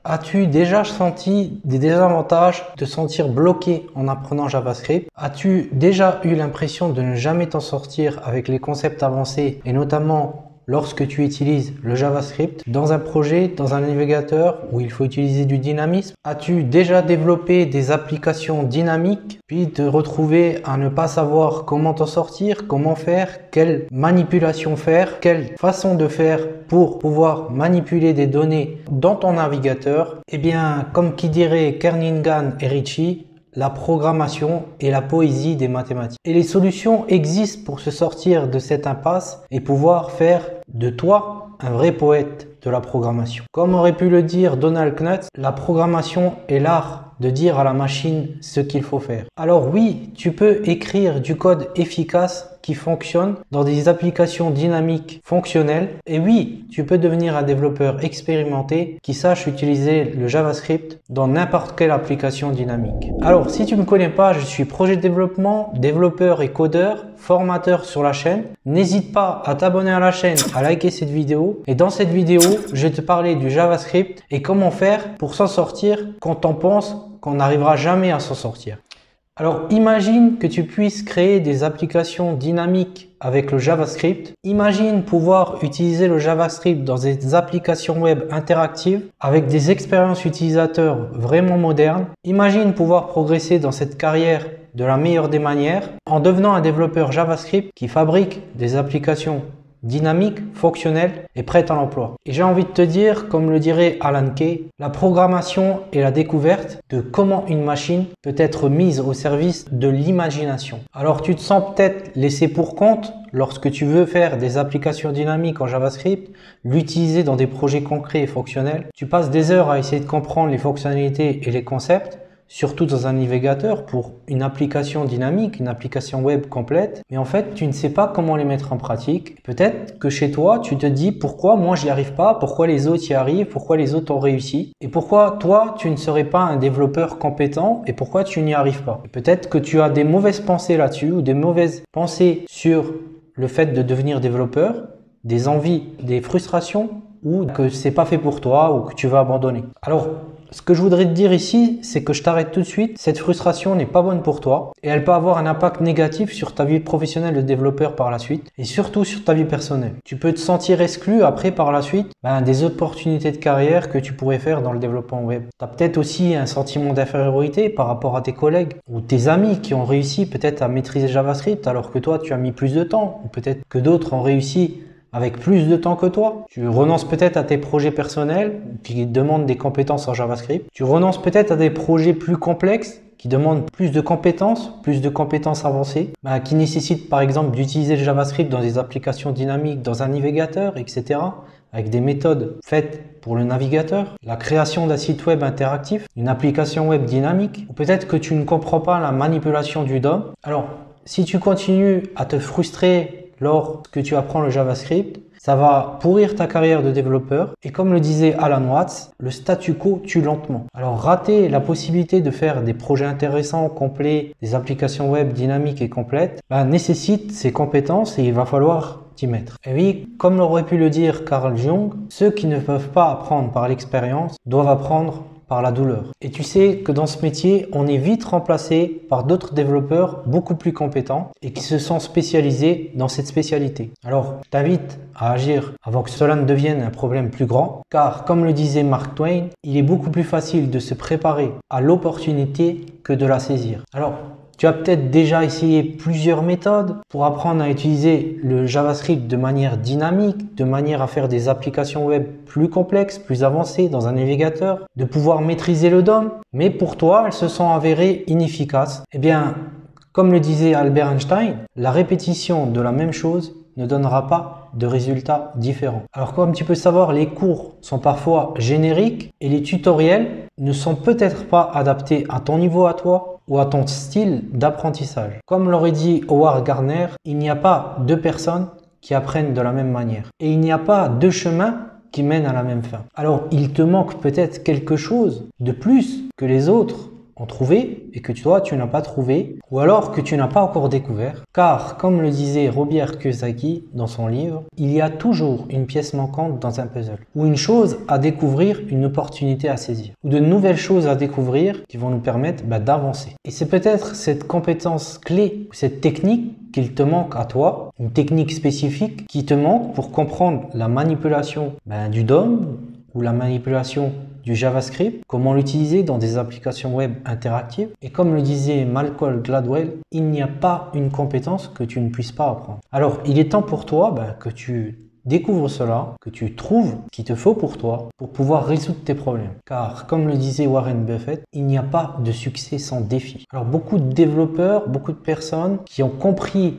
As-tu déjà senti des désavantages, de te sentir bloqué en apprenant JavaScript? As-tu déjà eu l'impression de ne jamais t'en sortir avec les concepts avancés et notamment lorsque tu utilises le JavaScript dans un projet, dans un navigateur où il faut utiliser du dynamisme? As-tu déjà développé des applications dynamiques puis te retrouver à ne pas savoir comment t'en sortir, comment faire, quelle manipulation faire, quelle façon de faire pour pouvoir manipuler des données dans ton navigateur? Eh bien, comme qui dirait Kernighan et Ritchie, la programmation est la poésie des mathématiques. Et les solutions existent pour se sortir de cette impasse et pouvoir faire de toi un vrai poète de la programmation. Comme aurait pu le dire Donald Knuth, la programmation est l'art de dire à la machine ce qu'il faut faire. Alors oui, tu peux écrire du code efficace qui fonctionne dans des applications dynamiques fonctionnelles. Et oui, tu peux devenir un développeur expérimenté qui sache utiliser le JavaScript dans n'importe quelle application dynamique. Alors, si tu ne me connais pas, je suis projet de développement, développeur et codeur, formateur sur la chaîne. N'hésite pas à t'abonner à la chaîne, à liker cette vidéo. Et dans cette vidéo, je vais te parler du JavaScript et comment faire pour s'en sortir quand on pense qu'on n'arrivera jamais à s'en sortir. Alors, imagine que tu puisses créer des applications dynamiques avec le JavaScript. Imagine pouvoir utiliser le JavaScript dans des applications web interactives avec des expériences utilisateurs vraiment modernes. Imagine pouvoir progresser dans cette carrière de la meilleure des manières en devenant un développeur JavaScript qui fabrique des applications dynamique, fonctionnelle et prête à l'emploi. Et j'ai envie de te dire, comme le dirait Alan Kay, la programmation est la découverte de comment une machine peut être mise au service de l'imagination. Alors tu te sens peut-être laissé pour compte lorsque tu veux faire des applications dynamiques en JavaScript, l'utiliser dans des projets concrets et fonctionnels. Tu passes des heures à essayer de comprendre les fonctionnalités et les concepts, surtout dans un navigateur pour une application dynamique, une application web complète. Mais en fait, tu ne sais pas comment les mettre en pratique. Peut-être que chez toi, tu te dis pourquoi moi j'y arrive pas, pourquoi les autres y arrivent, pourquoi les autres ont réussi et pourquoi toi tu ne serais pas un développeur compétent et pourquoi tu n'y arrives pas. Peut-être que tu as des mauvaises pensées là-dessus ou des mauvaises pensées sur le fait de devenir développeur, des envies, des frustrations ou que c'est pas fait pour toi ou que tu vas abandonner. Alors, ce que je voudrais te dire ici, c'est que je t'arrête tout de suite. Cette frustration n'est pas bonne pour toi et elle peut avoir un impact négatif sur ta vie professionnelle de développeur par la suite et surtout sur ta vie personnelle. Tu peux te sentir exclu après par la suite des opportunités de carrière que tu pourrais faire dans le développement web. Tu as peut-être aussi un sentiment d'infériorité par rapport à tes collègues ou tes amis qui ont réussi peut-être à maîtriser JavaScript alors que toi tu as mis plus de temps ou peut-être que d'autres ont réussi avec plus de temps que toi. Tu renonces peut-être à tes projets personnels qui demandent des compétences en JavaScript. Tu renonces peut-être à des projets plus complexes qui demandent plus de compétences avancées, qui nécessitent par exemple d'utiliser le JavaScript dans des applications dynamiques, dans un navigateur, etc. avec des méthodes faites pour le navigateur, la création d'un site web interactif, une application web dynamique, ou peut-être que tu ne comprends pas la manipulation du DOM. Alors, si tu continues à te frustrer lorsque tu apprends le JavaScript, ça va pourrir ta carrière de développeur et comme le disait Alan Watts, le statu quo tue lentement. Alors rater la possibilité de faire des projets intéressants, complets, des applications web dynamiques et complètes, nécessite ces compétences et il va falloir t'y mettre. Et oui, comme l'aurait pu le dire Carl Jung, ceux qui ne peuvent pas apprendre par l'expérience doivent apprendre par la douleur. Et tu sais que dans ce métier, on est vite remplacé par d'autres développeurs beaucoup plus compétents et qui se sont spécialisés dans cette spécialité. Alors, je t'invite à agir avant que cela ne devienne un problème plus grand, car comme le disait Mark Twain, il est beaucoup plus facile de se préparer à l'opportunité que de la saisir. Alors, tu as peut-être déjà essayé plusieurs méthodes pour apprendre à utiliser le JavaScript de manière dynamique, de manière à faire des applications web plus complexes, plus avancées dans un navigateur, de pouvoir maîtriser le DOM, mais pour toi, elles se sont avérées inefficaces. Eh bien, comme le disait Albert Einstein, la répétition de la même chose ne donnera pas de résultats différents. Alors comme tu peux savoir, les cours sont parfois génériques et les tutoriels ne sont peut-être pas adaptés à ton niveau à toi ou à ton style d'apprentissage. Comme l'aurait dit Howard Gardner, il n'y a pas deux personnes qui apprennent de la même manière et il n'y a pas deux chemins qui mènent à la même fin. Alors il te manque peut-être quelque chose de plus que les autres en trouver et que toi, tu n'as pas trouvé, ou alors que tu n'as pas encore découvert. Car, comme le disait Robert Kiyosaki dans son livre, il y a toujours une pièce manquante dans un puzzle, ou une chose à découvrir, une opportunité à saisir, ou de nouvelles choses à découvrir qui vont nous permettre d'avancer. Et c'est peut-être cette compétence clé, cette technique qu'il te manque à toi, une technique spécifique qui te manque pour comprendre la manipulation du DOM ou la manipulation du JavaScript, comment l'utiliser dans des applications web interactives. Et comme le disait Malcolm Gladwell, il n'y a pas une compétence que tu ne puisses pas apprendre. Alors, il est temps pour toi que tu découvres cela, que tu trouves ce qu'il te faut pour toi, pour pouvoir résoudre tes problèmes. Car, comme le disait Warren Buffett, il n'y a pas de succès sans défi. Alors, beaucoup de développeurs, beaucoup de personnes qui ont compris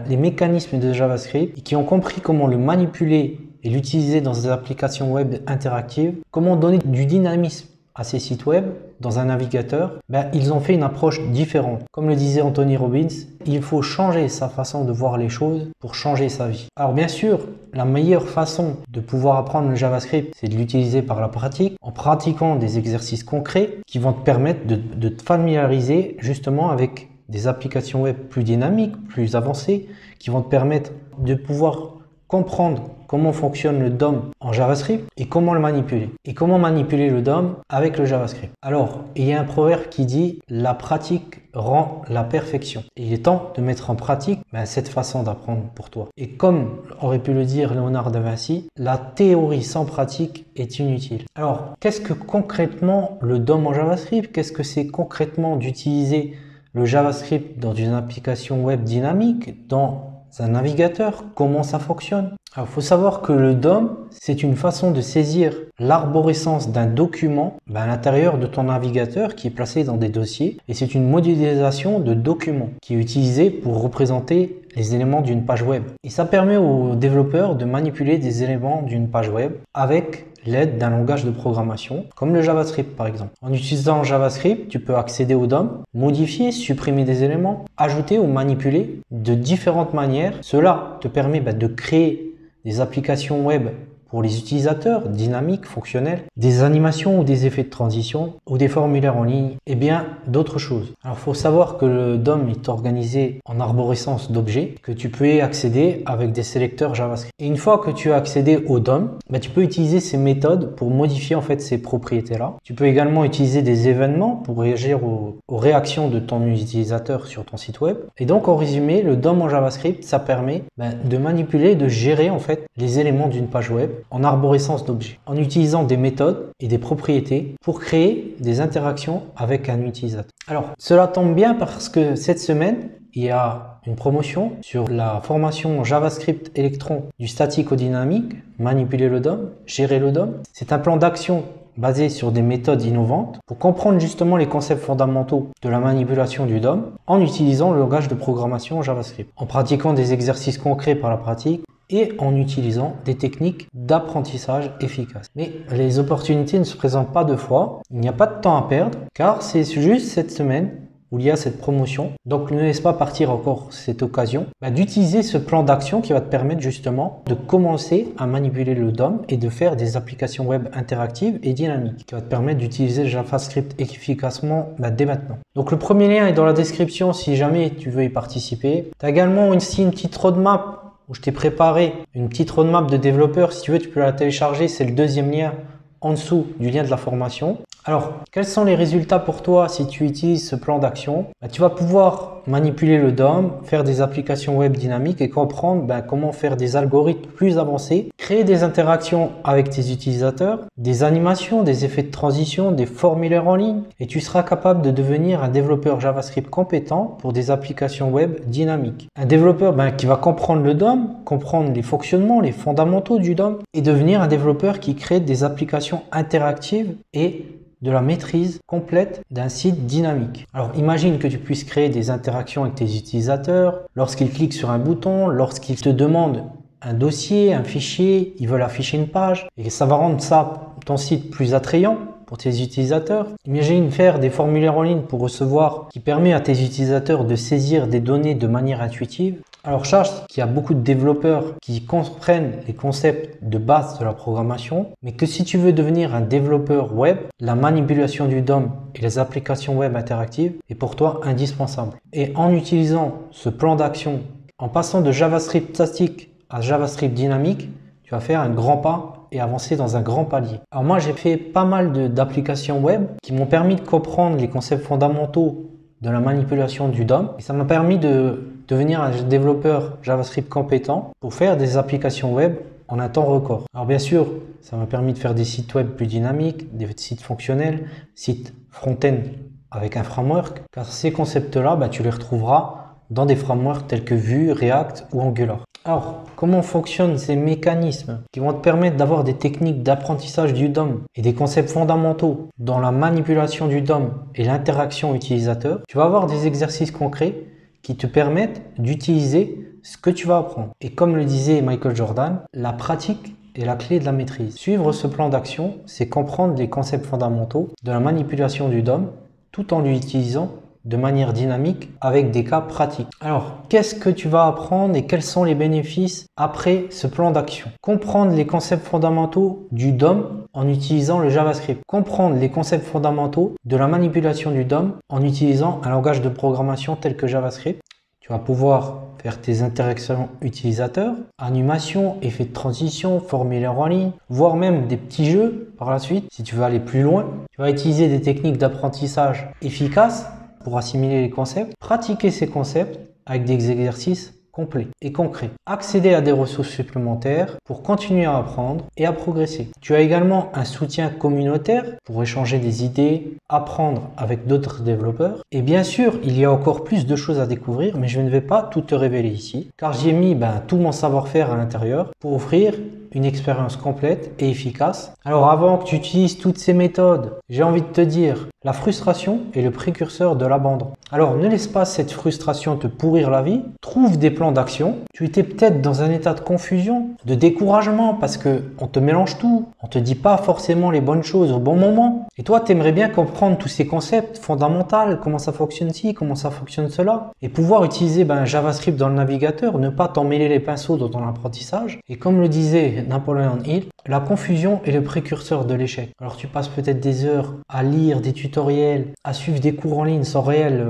les mécanismes de JavaScript et qui ont compris comment le manipuler et l'utiliser dans des applications web interactives, comment donner du dynamisme à ces sites web dans un navigateur, ils ont fait une approche différente. Comme le disait Anthony Robbins, il faut changer sa façon de voir les choses pour changer sa vie. Alors bien sûr, la meilleure façon de pouvoir apprendre le JavaScript, c'est de l'utiliser par la pratique, en pratiquant des exercices concrets qui vont te permettre de te familiariser justement avec des applications web plus dynamiques, plus avancées, qui vont te permettre de pouvoir comprendre comment fonctionne le DOM en JavaScript et comment le manipuler. Et comment manipuler le DOM avec le JavaScript. Alors, il y a un proverbe qui dit « la pratique rend la perfection ». Et il est temps de mettre en pratique cette façon d'apprendre pour toi. Et comme aurait pu le dire Léonard de Vinci, la théorie sans pratique est inutile. Alors, qu'est-ce que concrètement le DOM en JavaScript? Qu'est-ce que c'est concrètement d'utiliser le JavaScript dans une application web dynamique, dans un navigateur? Comment ça fonctionne? Alors, il faut savoir que le DOM, c'est une façon de saisir l'arborescence d'un document à l'intérieur de ton navigateur qui est placé dans des dossiers. Et c'est une modélisation de documents qui est utilisée pour représenter les éléments d'une page web. Et ça permet aux développeurs de manipuler des éléments d'une page web avec l'aide d'un langage de programmation, comme le JavaScript par exemple. En utilisant JavaScript, tu peux accéder au DOM, modifier, supprimer des éléments, ajouter ou manipuler de différentes manières. Cela te permet de créer des applications web pour les utilisateurs, dynamiques, fonctionnels, des animations ou des effets de transition ou des formulaires en ligne et bien d'autres choses. Alors, il faut savoir que le DOM est organisé en arborescence d'objets que tu peux y accéder avec des sélecteurs JavaScript. Et une fois que tu as accédé au DOM, tu peux utiliser ces méthodes pour modifier en fait ces propriétés-là. Tu peux également utiliser des événements pour réagir aux réactions de ton utilisateur sur ton site web. Et donc, en résumé, le DOM en JavaScript, ça permet de manipuler, de gérer en fait les éléments d'une page web en arborescence d'objets, en utilisant des méthodes et des propriétés pour créer des interactions avec un utilisateur. Alors, cela tombe bien parce que cette semaine, il y a une promotion sur la formation JavaScript Electron du statique au dynamique, manipuler le DOM, gérer le DOM. C'est un plan d'action basé sur des méthodes innovantes pour comprendre justement les concepts fondamentaux de la manipulation du DOM en utilisant le langage de programmation JavaScript, en pratiquant des exercices concrets par la pratique et en utilisant des techniques d'apprentissage efficaces. Mais les opportunités ne se présentent pas deux fois, il n'y a pas de temps à perdre car c'est juste cette semaine où il y a cette promotion. Donc ne laisse pas partir encore cette occasion d'utiliser ce plan d'action qui va te permettre justement de commencer à manipuler le DOM et de faire des applications web interactives et dynamiques qui va te permettre d'utiliser JavaScript efficacement dès maintenant. Donc le premier lien est dans la description si jamais tu veux y participer. Tu as également aussi une petite roadmap où je t'ai préparé une petite roadmap de développeurs. Si tu veux, tu peux la télécharger. C'est le deuxième lien en dessous du lien de la formation. Alors, quels sont les résultats pour toi si tu utilises ce plan d'action? Tu vas pouvoir manipuler le DOM, faire des applications web dynamiques et comprendre comment faire des algorithmes plus avancés, créer des interactions avec tes utilisateurs, des animations, des effets de transition, des formulaires en ligne et tu seras capable de devenir un développeur JavaScript compétent pour des applications web dynamiques. Un développeur qui va comprendre le DOM, comprendre les fonctionnements, les fondamentaux du DOM et devenir un développeur qui crée des applications interactives et de la maîtrise complète d'un site dynamique. Alors imagine que tu puisses créer des interactions avec tes utilisateurs lorsqu'ils cliquent sur un bouton, lorsqu'ils te demandent un dossier, un fichier, ils veulent afficher une page et ça va rendre ton site plus attrayant pour tes utilisateurs. Imagine faire des formulaires en ligne pour recevoir qui permet à tes utilisateurs de saisir des données de manière intuitive. Alors sache qu'il y a beaucoup de développeurs qui comprennent les concepts de base de la programmation, mais que si tu veux devenir un développeur web, la manipulation du DOM et les applications web interactives est pour toi indispensable. Et en utilisant ce plan d'action, en passant de JavaScript statique à JavaScript dynamique, tu vas faire un grand pas et avancer dans un grand palier. Alors moi, j'ai fait pas mal d'applications web qui m'ont permis de comprendre les concepts fondamentaux de la manipulation du DOM. Et ça m'a permis de devenir un développeur JavaScript compétent pour faire des applications web en un temps record. Alors bien sûr, ça m'a permis de faire des sites web plus dynamiques, des sites fonctionnels, sites front-end avec un framework, car ces concepts-là, tu les retrouveras dans des frameworks tels que Vue, React ou Angular. Alors, comment fonctionnent ces mécanismes qui vont te permettre d'avoir des techniques d'apprentissage du DOM et des concepts fondamentaux dans la manipulation du DOM et l'interaction utilisateur? Tu vas avoir des exercices concrets qui te permettent d'utiliser ce que tu vas apprendre. Et comme le disait Michael Jordan, la pratique est la clé de la maîtrise. Suivre ce plan d'action, c'est comprendre les concepts fondamentaux de la manipulation du DOM tout en l'utilisant de manière dynamique avec des cas pratiques. Alors, qu'est-ce que tu vas apprendre et quels sont les bénéfices après ce plan d'action? Comprendre les concepts fondamentaux du DOM en utilisant le JavaScript. Comprendre les concepts fondamentaux de la manipulation du DOM en utilisant un langage de programmation tel que JavaScript. Tu vas pouvoir faire tes interactions utilisateurs, animation, effets de transition, formulaire en ligne, voire même des petits jeux par la suite si tu veux aller plus loin. Tu vas utiliser des techniques d'apprentissage efficaces pour assimiler les concepts, pratiquer ces concepts avec des exercices complets et concrets. Accéder à des ressources supplémentaires pour continuer à apprendre et à progresser. Tu as également un soutien communautaire pour échanger des idées, apprendre avec d'autres développeurs. Et bien sûr, il y a encore plus de choses à découvrir, mais je ne vais pas tout te révéler ici, car j'y ai mis tout mon savoir-faire à l'intérieur pour offrir une expérience complète et efficace. Alors avant que tu utilises toutes ces méthodes, j'ai envie de te dire, la frustration est le précurseur de l'abandon. Alors ne laisse pas cette frustration te pourrir la vie, trouve des plans d'action. Tu étais peut-être dans un état de confusion, de découragement parce que on te mélange tout, on te dit pas forcément les bonnes choses au bon moment. Et toi, tu aimerais bien comprendre tous ces concepts fondamentaux, comment ça fonctionne ci, comment ça fonctionne cela, et pouvoir utiliser JavaScript dans le navigateur, ne pas t'en mêler les pinceaux dans ton apprentissage. Et comme le disait Napoleon Hill, la confusion est le précurseur de l'échec. Alors tu passes peut-être des heures à lire des tutoriels, à suivre des cours en ligne sans réel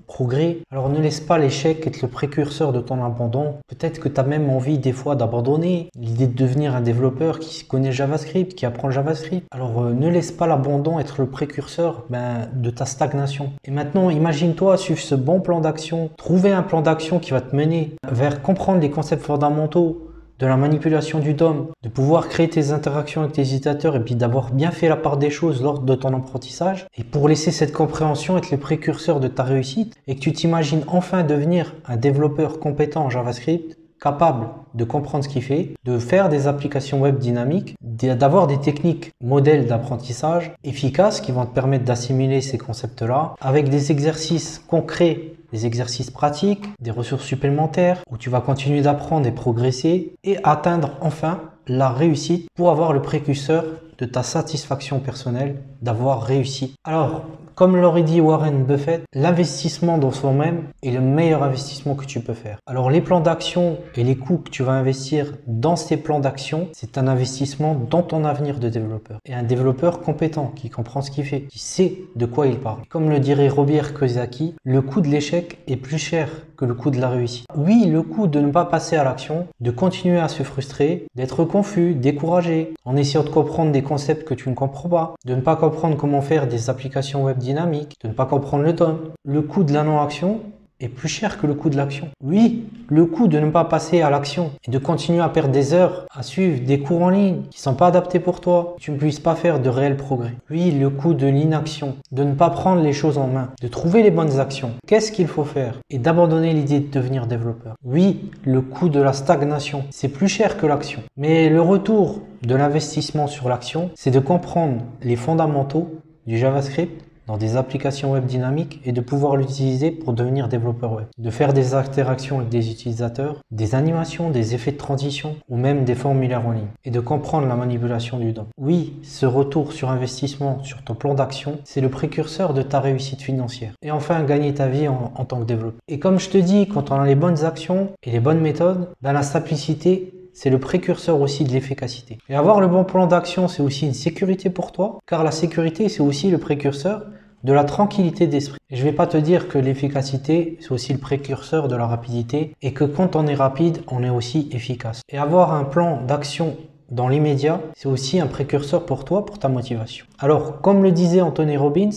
progrès. Alors ne laisse pas l'échec être le précurseur de ton abandon. Peut-être que tu as même envie des fois d'abandonner. L'idée de devenir un développeur qui connaît JavaScript, qui apprend JavaScript. Alors ne laisse pas l'abandon être le précurseur de ta stagnation. Et maintenant, imagine-toi suivre ce bon plan d'action. Trouver un plan d'action qui va te mener vers comprendre les concepts fondamentaux de la manipulation du DOM, de pouvoir créer tes interactions avec tes utilisateurs et puis d'avoir bien fait la part des choses lors de ton apprentissage. Et pour laisser cette compréhension être le précurseur de ta réussite et que tu t'imagines enfin devenir un développeur compétent en JavaScript, capable de comprendre ce qu'il fait, de faire des applications web dynamiques, d'avoir des techniques modèles d'apprentissage efficaces qui vont te permettre d'assimiler ces concepts-là avec des exercices concrets, des exercices pratiques, des ressources supplémentaires où tu vas continuer d'apprendre et progresser et atteindre enfin la réussite pour avoir le précurseur de ta satisfaction personnelle d'avoir réussi. Alors, comme l'aurait dit Warren Buffett, l'investissement dans soi-même est le meilleur investissement que tu peux faire. Alors les plans d'action et les coûts que tu vas investir dans ces plans d'action, c'est un investissement dans ton avenir de développeur. Et un développeur compétent qui comprend ce qu'il fait, qui sait de quoi il parle. Comme le dirait Robert Kiyosaki, le coût de l'échec est plus cher que le coût de la réussite. Oui, le coût de ne pas passer à l'action, de continuer à se frustrer, d'être confus, découragé, en essayant de comprendre des concepts que tu ne comprends pas, de ne pas comprendre comment faire des applications web dynamiques, de ne pas comprendre le DOM. Le coût de la non-action est plus cher que le coût de l'action. Oui, le coût de ne pas passer à l'action et de continuer à perdre des heures à suivre des cours en ligne qui ne sont pas adaptés pour toi, que tu ne puisses pas faire de réels progrès. Oui, le coût de l'inaction, de ne pas prendre les choses en main, de trouver les bonnes actions. Qu'est-ce qu'il faut faire? Et d'abandonner l'idée de devenir développeur. Oui, le coût de la stagnation, c'est plus cher que l'action. Mais le retour de l'investissement sur l'action, c'est de comprendre les fondamentaux du JavaScript dans des applications web dynamiques et de pouvoir l'utiliser pour devenir développeur web. De faire des interactions avec des utilisateurs, des animations, des effets de transition ou même des formulaires en ligne. Et de comprendre la manipulation du DOM. Oui, ce retour sur investissement sur ton plan d'action, c'est le précurseur de ta réussite financière. Et enfin, gagner ta vie en tant que développeur. Et comme je te dis, quand on a les bonnes actions et les bonnes méthodes, ben la simplicité, c'est le précurseur aussi de l'efficacité. Et avoir le bon plan d'action, c'est aussi une sécurité pour toi, car la sécurité, c'est aussi le précurseur de la tranquillité d'esprit. Et je vais pas te dire que l'efficacité, c'est aussi le précurseur de la rapidité, et que quand on est rapide, on est aussi efficace. Et avoir un plan d'action dans l'immédiat, c'est aussi un précurseur pour toi, pour ta motivation. Alors, comme le disait Anthony Robbins,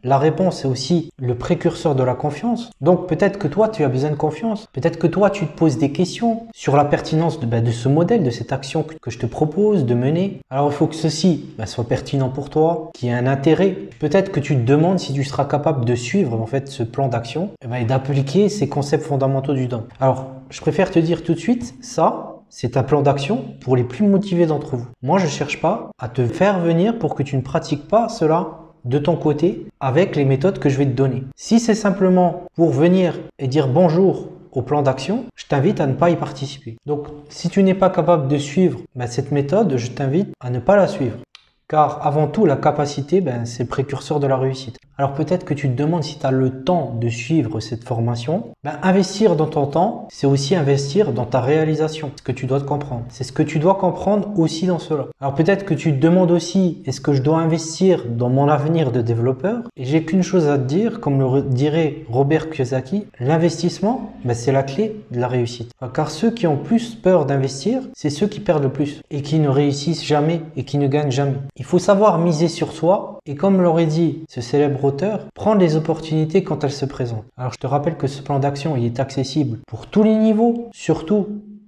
la réponse est aussi le précurseur de la confiance. Donc peut-être que toi, tu as besoin de confiance. Peut-être que toi, tu te poses des questions sur la pertinence de ce modèle, de cette action que je te propose de mener. Alors il faut que ceci soit pertinent pour toi, qu'il y ait un intérêt. Peut-être que tu te demandes si tu seras capable de suivre en fait ce plan d'action et d'appliquer ces concepts fondamentaux du DOM. Alors je préfère te dire tout de suite, ça, c'est un plan d'action pour les plus motivés d'entre vous. Moi, je ne cherche pas à te faire venir pour que tu ne pratiques pas cela de ton côté avec les méthodes que je vais te donner. Si c'est simplement pour venir et dire bonjour au plan d'action, je t'invite à ne pas y participer. Donc, si tu n'es pas capable de suivre cette méthode, je t'invite à ne pas la suivre. Car avant tout, la capacité, c'est le précurseur de la réussite. Alors peut-être que tu te demandes si tu as le temps de suivre cette formation. Investir dans ton temps, c'est aussi investir dans ta réalisation. Ce que tu dois te comprendre. C'est ce que tu dois comprendre aussi dans cela. Alors peut-être que tu te demandes aussi, est-ce que je dois investir dans mon avenir de développeur? Et j'ai qu'une chose à te dire, comme le dirait Robert Kiyosaki, l'investissement, c'est la clé de la réussite. Car ceux qui ont plus peur d'investir, c'est ceux qui perdent le plus et qui ne réussissent jamais et qui ne gagnent jamais. Il faut savoir miser sur soi et comme l'aurait dit ce célèbre auteur, prendre les opportunités quand elles se présentent. Alors je te rappelle que ce plan d'action il est accessible pour tous les niveaux, surtout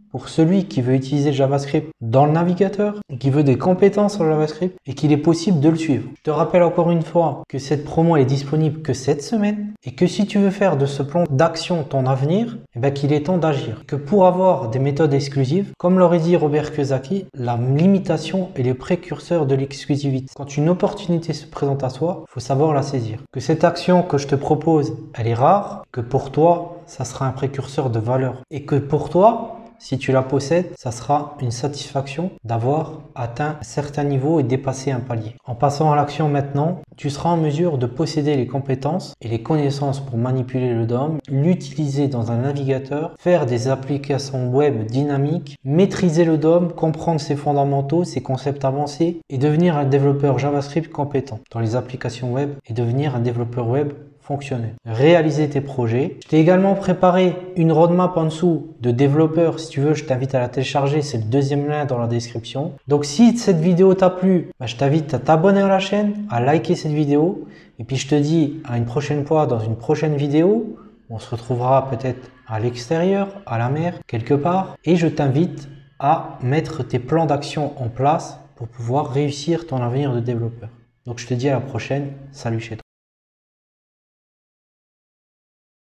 pour celui qui veut utiliser JavaScript dans le navigateur, qui veut des compétences en JavaScript et qu'il est possible de le suivre. Je te rappelle encore une fois que cette promo est disponible que cette semaine et que si tu veux faire de ce plan d'action ton avenir, qu'il est temps d'agir. Que pour avoir des méthodes exclusives, comme l'aurait dit Robert Kiyosaki, la limitation est le précurseur de l'exclusivité. Quand une opportunité se présente à soi, il faut savoir la saisir. Que cette action que je te propose, elle est rare, que pour toi, ça sera un précurseur de valeur et que pour toi, si tu la possèdes, ça sera une satisfaction d'avoir atteint un certain niveau et dépassé un palier. En passant à l'action maintenant, tu seras en mesure de posséder les compétences et les connaissances pour manipuler le DOM, l'utiliser dans un navigateur, faire des applications web dynamiques, maîtriser le DOM, comprendre ses fondamentaux, ses concepts avancés et devenir un développeur JavaScript compétent dans les applications web et devenir un développeur web fonctionnel. Réaliser tes projets. Je t'ai également préparé une roadmap en dessous de développeurs. Si tu veux, je t'invite à la télécharger. C'est le deuxième lien dans la description. Donc, si cette vidéo t'a plu, je t'invite à t'abonner à la chaîne, à liker cette vidéo. Et puis, je te dis à une prochaine fois dans une prochaine vidéo. On se retrouvera peut-être à l'extérieur, à la mer, quelque part. Et je t'invite à mettre tes plans d'action en place pour pouvoir réussir ton avenir de développeur. Donc, je te dis à la prochaine. Salut chez toi.